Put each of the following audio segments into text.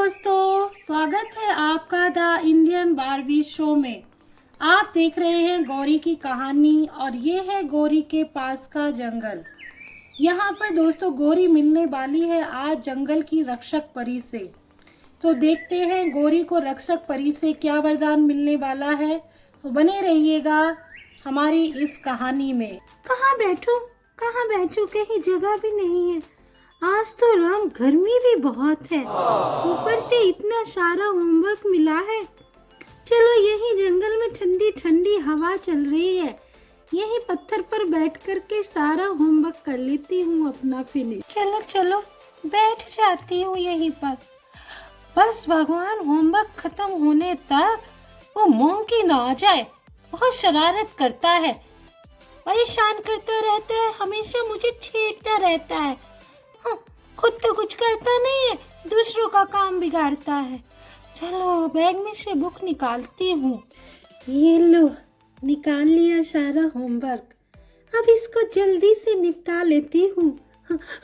दोस्तों, स्वागत है आपका द इंडियन बारबी शो में। आप देख रहे हैं गौरी की कहानी और ये है गौरी के पास का जंगल। यहाँ पर दोस्तों गौरी मिलने वाली है आज जंगल की रक्षक परी से। तो देखते हैं गौरी को रक्षक परी से क्या वरदान मिलने वाला है। तो बने रहिएगा हमारी इस कहानी में। कहाँ बैठूं, कहीं जगह भी नहीं है। आज तो राम गर्मी भी बहुत है, ऊपर से इतना सारा होमवर्क मिला है। चलो यही जंगल में ठंडी ठंडी हवा चल रही है, यही पत्थर पर बैठ कर के सारा होमवर्क कर लेती हूँ अपना फिनिश। चलो चलो बैठ जाती हूँ यहीं पर। बस भगवान होमवर्क खत्म होने तक वो मोंकी ना आ जाए। बहुत शरारत करता है, परेशान करता रहता है, हमेशा मुझे छेड़ता रहता है। खुद तो कुछ करता नहीं है, दूसरों का काम बिगाड़ता है। चलो बैग में से बुक निकालती हूँ। ये लो, निकाल लिया सारा होमवर्क। अब इसको जल्दी से निपटा लेती हूँ,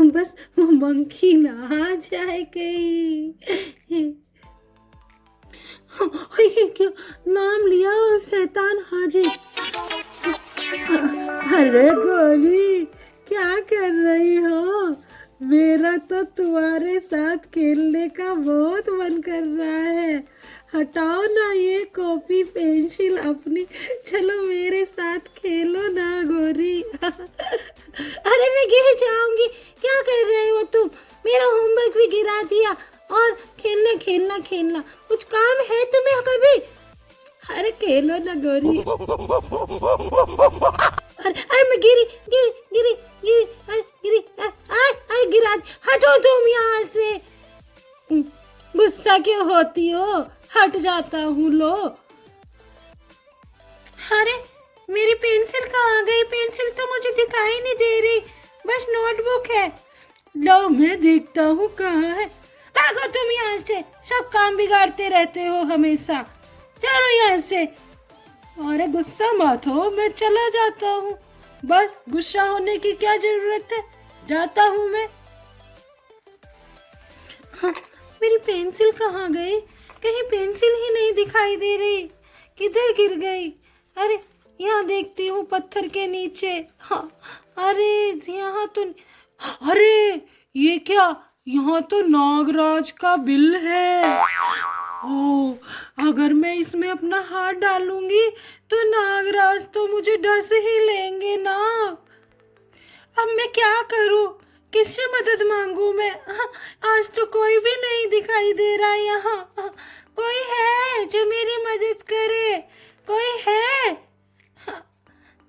बस वो मंकी ना आ जाए कहीं। ये क्या नाम लिया और शैतान हाजिर। अरे गौरी, क्या कर रही हो? मेरा तो तुम्हारे साथ खेलने का बहुत मन कर रहा है। हटाओ ना ये कॉपी पेंसिल अपनी, चलो मेरे साथ खेलो ना गौरी। अरे मैं गिर जाऊंगी, क्या कर रहे हो तुम? मेरा होमवर्क भी गिरा दिया और खेलना कुछ काम है तुम्हें कभी? अरे खेलो ना गौरी। अरे मैं गिरी, गिरा। हटो तुम यहाँ से। गुस्सा क्यों होती हो? हट जाता हूँ। लो। अरे मेरी पेंसिल कहाँ गई? पेंसिल तो मुझे दिखाई नहीं दे रही, बस नोटबुक है। लो मैं देखता हूँ कहाँ है। भागो तुम यहाँ से, सब काम बिगाड़ते रहते हो हमेशा। चलो यहाँ से। अरे गुस्सा मत हो, मैं चला जाता हूँ। बस गुस्सा होने की क्या जरूरत है, जाता हूँ मैं। हाँ, मेरी पेंसिल कहाँ गई? कहीं पेंसिल ही नहीं दिखाई दे रही, किधर गिर गई? अरे यहाँ देखती हूँ पत्थर के नीचे। हाँ, अरे यहाँ तो, अरे ये क्या? यहाँ तो नागराज का बिल है। ओ, अगर मैं इसमें अपना हाथ डालूंगी तो नागराज तो मुझे डस ही लेंगे ना। अब मैं क्या करूं? किससे मदद मांगू मैं? आज तो कोई भी नहीं दिखाई दे रहा यहाँ। कोई है जो मेरी मदद करे? कोई है?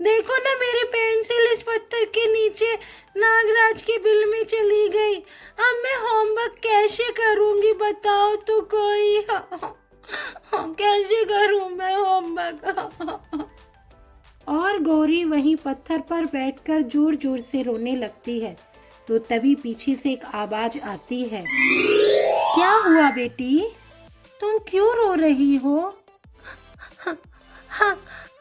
देखो ना, मेरी पेंसिल इस पत्थर के नीचे नागराज के बिल में चली गई। अब मैं होमवर्क कैसे करूंगी बताओ तो कोई? कैसे करूं मैं होमवर्क? और गौरी वहीं पत्थर पर बैठकर जोर जोर से रोने लगती है। तो तभी पीछे से एक आवाज आती है। क्या हुआ बेटी, तुम क्यों रो रही हो? हाँ,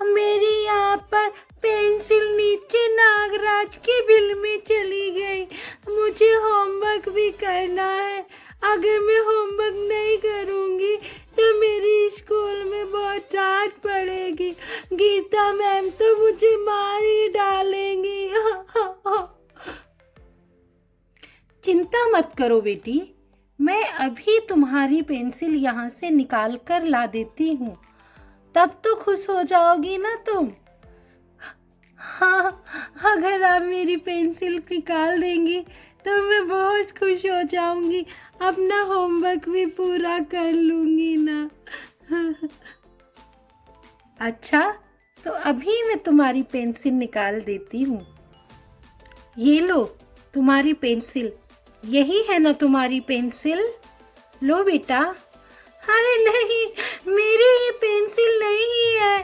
मेरी यहाँ पर पेंसिल नीचे नागराज के बिल में चली गई। मुझे होमवर्क भी करना है। अगर मैं होमवर्क नहीं करूँगी तो मेरी स्कूल में बहुत डांट पड़ेगी। गीता मैम तो मुझे मार ही डालेंगी। चिंता मत करो बेटी, मैं अभी तुम्हारी पेंसिल यहाँ से निकाल कर ला देती हूँ, तब तो खुश हो जाओगी ना तुम। हाँ, अगर आप मेरी पेंसिल निकाल देंगी तो मैं बहुत खुश हो जाऊंगी, अपना होमवर्क भी पूरा कर लूंगी ना। अच्छा, तो अभी मैं तुम्हारी पेंसिल निकाल देती हूँ। ये लो तुम्हारी पेंसिल। यही है ना तुम्हारी पेंसिल? लो बेटा। अरे नहीं, मेरी ये पेंसिल नहीं है।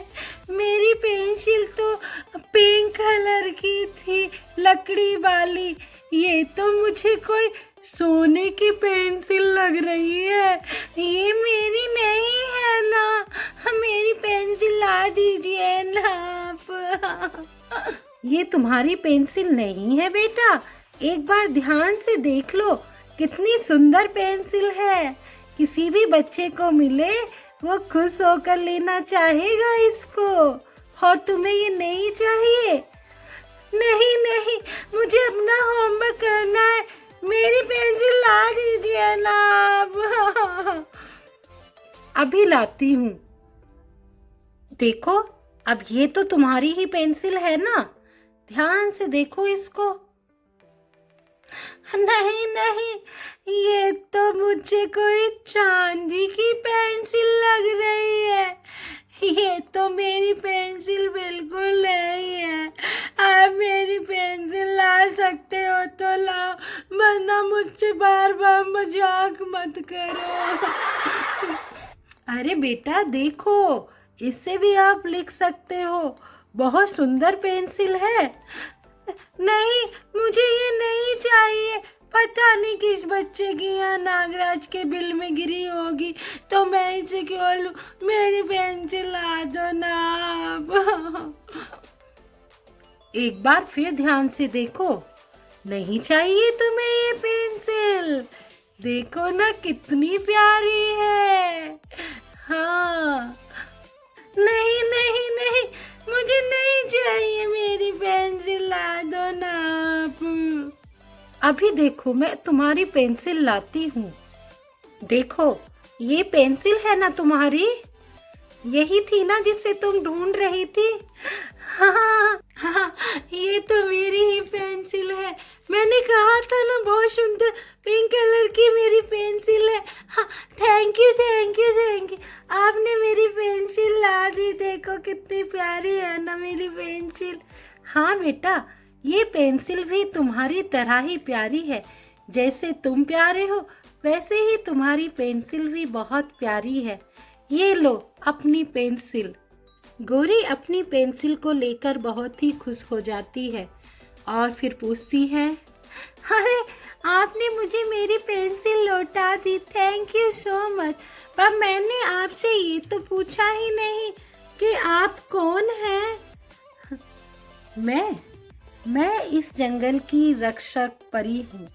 मेरी पेंसिल तो पिंक कलर की थी, लकड़ी वाली। ये तो मुझे कोई सोने की पेंसिल लग रही है। ये मेरी नहीं है ना, मेरी पेंसिल ला दीजिए ना आप। ये तुम्हारी पेंसिल नहीं है बेटा, एक बार ध्यान से देख लो, कितनी सुंदर पेंसिल है। किसी भी बच्चे को मिले वो खुश होकर लेना चाहेगा इसको। और तुम्हें ये नहीं चाहिए? नहीं नहीं, मुझे अपना होमवर्क करना है, मेरी पेंसिल ला दीजिए ना आप। अभी लाती हूँ। देखो, अब ये तो तुम्हारी ही पेंसिल है ना, ध्यान से देखो इसको। नहीं नहीं, ये तो मुझे कोई चांदी की पेंसिल लग रही है। ये तो मेरी पेंसिल बिल्कुल नहीं है। आप मेरी पेंसिल ला सकते हो तो लाओ, वरना मुझसे बार बार मजाक मत करो। अरे बेटा देखो, इससे भी आप लिख सकते हो, बहुत सुंदर पेंसिल है। नहीं, मुझे ये नहीं चाहिए। पता नहीं किस बच्चे की यहाँ नागराज के बिल में गिरी होगी, तो मैं इसे क्यों लूं? मेरी पेंसिल ला दो ना आप। एक बार फिर ध्यान से देखो, नहीं चाहिए तुम्हें ये पेंसिल? देखो ना कितनी प्यारी है। हाँ, नहीं नहीं नहीं, मुझे नहीं चाहिए, मेरी पेंसिल ला दो ना आप। अभी देखो, मैं तुम्हारी पेंसिल लाती हूँ। देखो, ये पेंसिल है ना तुम्हारी? यही थी ना जिसे तुम ढूंढ रही थी? हाँ हाँ, ये तो मेरी ही पेंसिल है। मैंने कहा था ना, बहुत सुंदर पिंक कलर की मेरी पेंसिल है। हाँ, thank you thank you thank you, आपने मेरी पेंसिल ला दी। देखो कितनी प्यारी है ना मेरी पेंसिल। हाँ बेटा, ये पेंसिल भी तुम्हारी तरह ही प्यारी है। जैसे तुम प्यारे हो, वैसे ही तुम्हारी पेंसिल भी बहुत प्यारी है। ये लो अपनी पेंसिल। गौरी अपनी पेंसिल को लेकर बहुत ही खुश हो जाती है और फिर पूछती है, अरे आपने मुझे मेरी पेंसिल लौटा दी, थैंक यू सो मच। पर मैंने आपसे ये तो पूछा ही नहीं कि आप कौन हैं? मैं इस जंगल की रक्षक परी हूँ।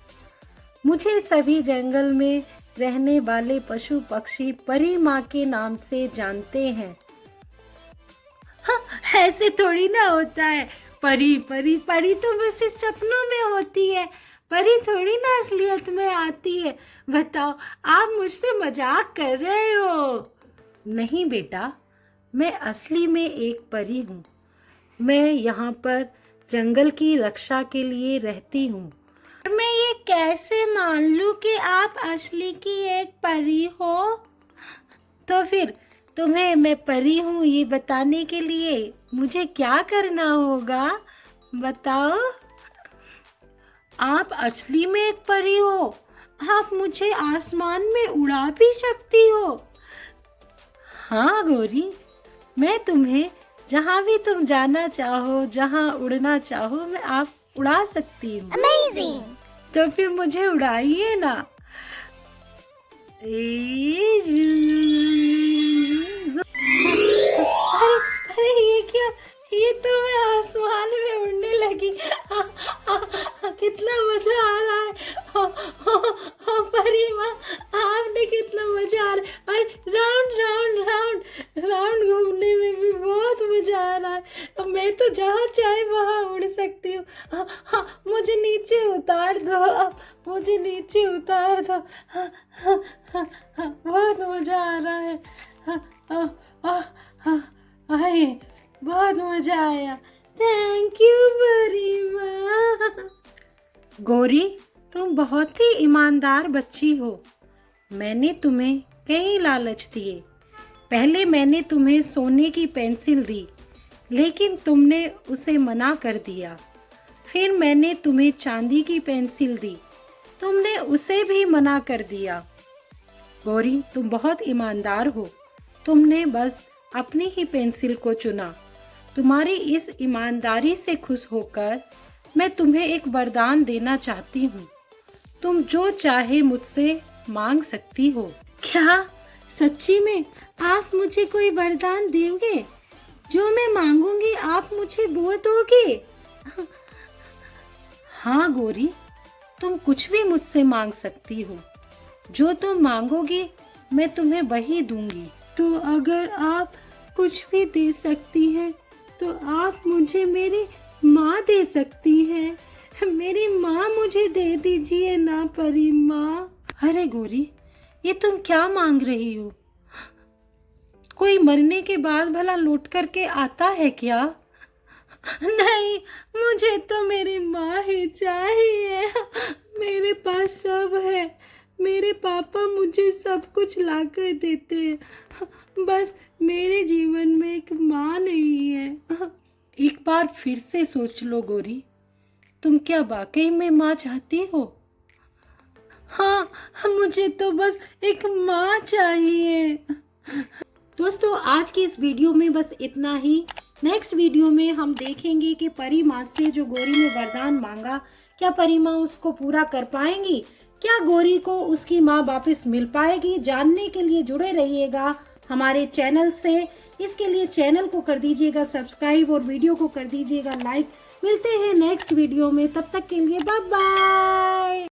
मुझे सभी जंगल में रहने वाले पशु पक्षी परी माँ के नाम से जानते हैं। हाँ, ऐसे थोड़ी ना होता है। परी परी परी तो बस सिर्फ सपनों में होती है, परी थोड़ी ना असलियत में आती है। बताओ, आप मुझसे मजाक कर रहे हो? नहीं बेटा, मैं असली में एक परी हूँ। मैं यहाँ पर जंगल की रक्षा के लिए रहती हूँ। मैं ये कैसे मान लूँ कि आप असली की एक परी हो? तो फिर तुम्हें मैं परी हूँ ये बताने के लिए मुझे क्या करना होगा, बताओ? आप असली में एक परी हो, आप मुझे आसमान में उड़ा भी सकती हो। हाँ गौरी, मैं तुम्हें जहाँ भी तुम जाना चाहो, जहाँ उड़ना चाहो, मैं आप उड़ा सकती हूँ। Amazing! तो फिर मुझे उड़ाइए ना। अरे अरे, ये क्या? ये तो मैं आसमान में उड़ने लगी। कितना मजा आ रहा है। परी माँ, आपने कितना मजा आ रहा है। और राउंड राउंड राउंड राउंड घूमने में भी बहुत मजा आ रहा है। अब मैं तो जहाँ चाहे वहाँ उड़ सकती हूँ। मुझे नीचे उतार दो, मुझे नीचे उतार दो। बहुत मजा आ रहा है। आए, बहुत मजा आया। थैंक यू परी माँ। गौरी, तुम बहुत ही ईमानदार बच्ची हो। मैंने तुम्हें कई लालच दिए। पहले मैंने तुम्हें सोने की पेंसिल दी, लेकिन तुमने उसे मना कर दिया। फिर मैंने तुम्हें चांदी की पेंसिल दी, तुमने उसे भी मना कर दिया। गौरी, तुम बहुत ईमानदार हो। तुमने बस अपनी ही पेंसिल को चुना। तुम्हारी इस ईमानदारी से खुश होकर मैं तुम्हें एक वरदान देना चाहती हूँ। तुम जो चाहे मुझसे मांग सकती हो। क्या? सच्ची में आप मुझे कोई वरदान दोगे? जो मैं मांगूंगी आप मुझे वो दोगे? हाँ गौरी, तुम कुछ भी मुझसे मांग सकती हो। जो तुम मांगोगी मैं तुम्हें वही दूंगी। तो अगर आप कुछ भी दे सकती हैं तो आप मुझे मेरी माँ दे सकती हैं। मेरी माँ मुझे दे दीजिए ना परी माँ। अरे गौरी, ये तुम क्या मांग रही हो? कोई मरने के बाद भला लौट करके आता है क्या? नहीं, मुझे तो मेरी माँ ही चाहिए। मेरे पास सब है, मेरे पापा मुझे सब कुछ ला कर देते हैं, बस मेरे जीवन में एक माँ नहीं है। एक बार फिर से सोच लो गौरी, तुम क्या वाकई में माँ चाहती हो? हाँ, मुझे तो बस एक माँ चाहिए। दोस्तों, आज की इस वीडियो में बस इतना ही। नेक्स्ट वीडियो में हम देखेंगे कि परी माँ से जो गौरी ने वरदान मांगा, क्या परी माँ उसको पूरा कर पाएंगी? क्या गौरी को उसकी माँ वापस मिल पाएगी? जानने के लिए जुड़े रहिएगा हमारे चैनल से। इसके लिए चैनल को कर दीजिएगा सब्सक्राइब और वीडियो को कर दीजिएगा लाइक। मिलते हैं नेक्स्ट वीडियो में, तब तक के लिए बाय बाय।